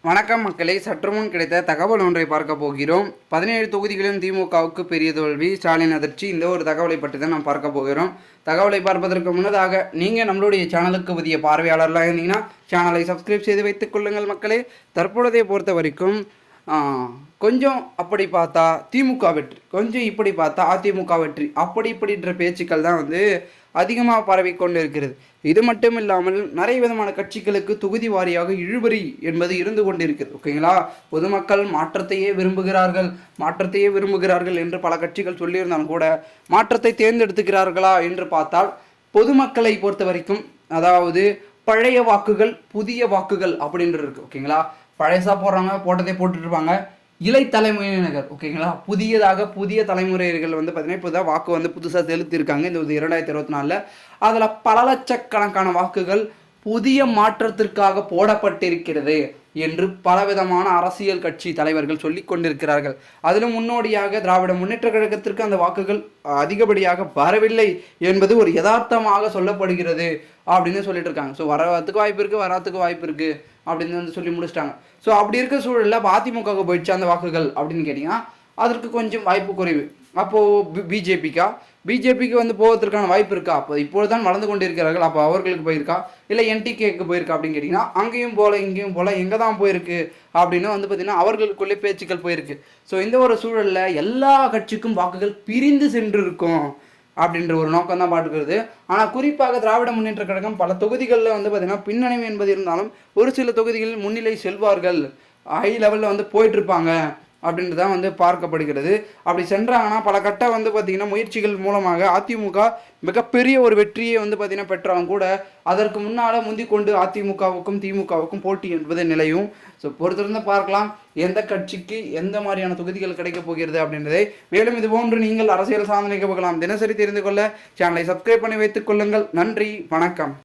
வணக்கம் மக்களே, சற்று முன் கிடைத்த தகவல் ஒன்றை பார்க்க போகிறோம். 17 தொகுதிகளிலும் திமுகவுக்கு பெரிய தோல்வி, ஸ்டாலின் அதிர்ச்சி. இந்த ஒரு தகவலை பற்றி தான் நாம் பார்க்க போகிறோம். தகவலை பார்ப்பதற்கு முன்னதாக நீங்கள் நம்மளுடைய சேனலுக்கு புதிய பார்வையாளர்களாக இருந்தீங்கன்னா சேனலை சப்ஸ்கிரைப் செய்து வைத்துக் கொள்ளுங்கள் மக்களே. தற்பொழுதை பொறுத்த வரைக்கும் கொஞ்சம் அப்படி பார்த்தா திமுக வெற்றி, கொஞ்சம் இப்படி பார்த்தா அதிமுக வெற்றி, அப்படி இப்படின்ற பேச்சுக்கள் தான் அதிகமாக பரவிக்கொண்டு இருக்கிறது. இது மட்டும் இல்லாமல் நிறைய விதமான கட்சிகளுக்கு தொகுதி வாரியாக இழுபறி என்பது இருந்து கொண்டு இருக்கிறது. ஓகேங்களா, பொதுமக்கள் மாற்றத்தையே விரும்புகிறார்கள் என்று பல கட்சிகள் சொல்லியிருந்தாலும் கூட மாற்றத்தை தேர்ந்தெடுத்துக்கிறார்களா என்று பார்த்தால் பொதுமக்களை பொறுத்த வரைக்கும் அதாவது பழைய வாக்குகள் புதிய வாக்குகள் அப்படின்றது இருக்குது. ஓகேங்களா, பழையசா போடுறாங்க, போட்டதே போட்டுட்ருப்பாங்க. இளை தலைமுறையினர் ஓகேங்களா, புதிய தலைமுறைகள் பார்த்தீங்கன்னா இப்போ தான் வாக்கு புதுசாக செலுத்தியிருக்காங்க இந்த 2024. அதில் பல லட்சக்கணக்கான வாக்குகள் புதிய மாற்றத்திற்காக போடப்பட்டிருக்கிறது என்று பலவிதமான அரசியல் கட்சி தலைவர்கள் சொல்லி கொண்டிருக்கிறார்கள். அதிலும் முன்னோடியாக திராவிட முன்னேற்ற கழகத்திற்கு அந்த வாக்குகள் அதிகப்படியாக வரவில்லை என்பது ஒரு யதார்த்தமாக சொல்லப்படுகிறது அப்படின்னு சொல்லிட்டு இருக்காங்க. ஸோ வரத்துக்கு வாய்ப்பு இருக்குது, வராதுக்கு வாய்ப்பு இருக்குது அப்படின்னு சொல்லி முடிச்சிட்டாங்க. ஸோ அப்படி இருக்க சூழலில் இப்போ அதிமுக போயிடுச்சு அந்த வாக்குகள் அப்படின்னு கேட்டிங்கன்னா அதற்கு கொஞ்சம் வாய்ப்பு குறைவு. அப்போது பிஜேபிக்கு போவதற்கான வாய்ப்பு இருக்கா? அப்போ இப்பொழுது தான் வளர்ந்து கொண்டு இருக்கிறார்கள். அப்போ அவர்களுக்கு போயிருக்கா, இல்லை என்டிகேக்கு போயிருக்கா அப்படின்னு கேட்டிங்கன்னா அங்கேயும் போல இங்கேயும் போல எங்கே தான் போயிருக்கு அப்படின்னு பார்த்திங்கன்னா அவர்களுக்குள்ளே பேச்சுக்கள் போயிருக்கு. ஸோ இந்த ஒரு சூழலில் எல்லா கட்சிக்கும் வாக்குகள் பிரிந்து சென்று இருக்கும் அப்படின்ற ஒரு நோக்கம் தான் பாட்டுக்கிறது. ஆனால் குறிப்பாக திராவிட முன்னேற்ற கழகம் பல தொகுதிகளில் பார்த்திங்கன்னா பின்னணிவு என்பது இருந்தாலும் ஒரு சில தொகுதிகளில் முன்னிலை செல்வார்கள், ஹை லெவலில் போயிட்டுருப்பாங்க அப்படின்றதான் பார்க்கப்படுகிறது. அப்படி சென்றாங்கன்னா பல கட்ட பார்த்திங்கன்னா முயற்சிகள் மூலமாக அதிமுக மிகப்பெரிய ஒரு வெற்றியை பார்த்திங்கன்னா பெற்றாலும் கூட அதற்கு முன்னால் முந்திக்கொண்டு அதிமுகவுக்கும் திமுகவுக்கும் போட்டி என்பது நிலையும். ஸோ பொறுத்திருந்து பார்க்கலாம் எந்த கட்சிக்கு எந்த மாதிரியான தொகுதிகள் கிடைக்கப் போகிறது அப்படின்றதை. மேலும் இது போன்று நீங்கள் அரசியல் சாதனைக்கு போகலாம் தினசரி தெரிந்து கொள்ள சேனலை சப்ஸ்கிரைப் பண்ணி வைத்துக் கொள்ளுங்கள். நன்றி, வணக்கம்.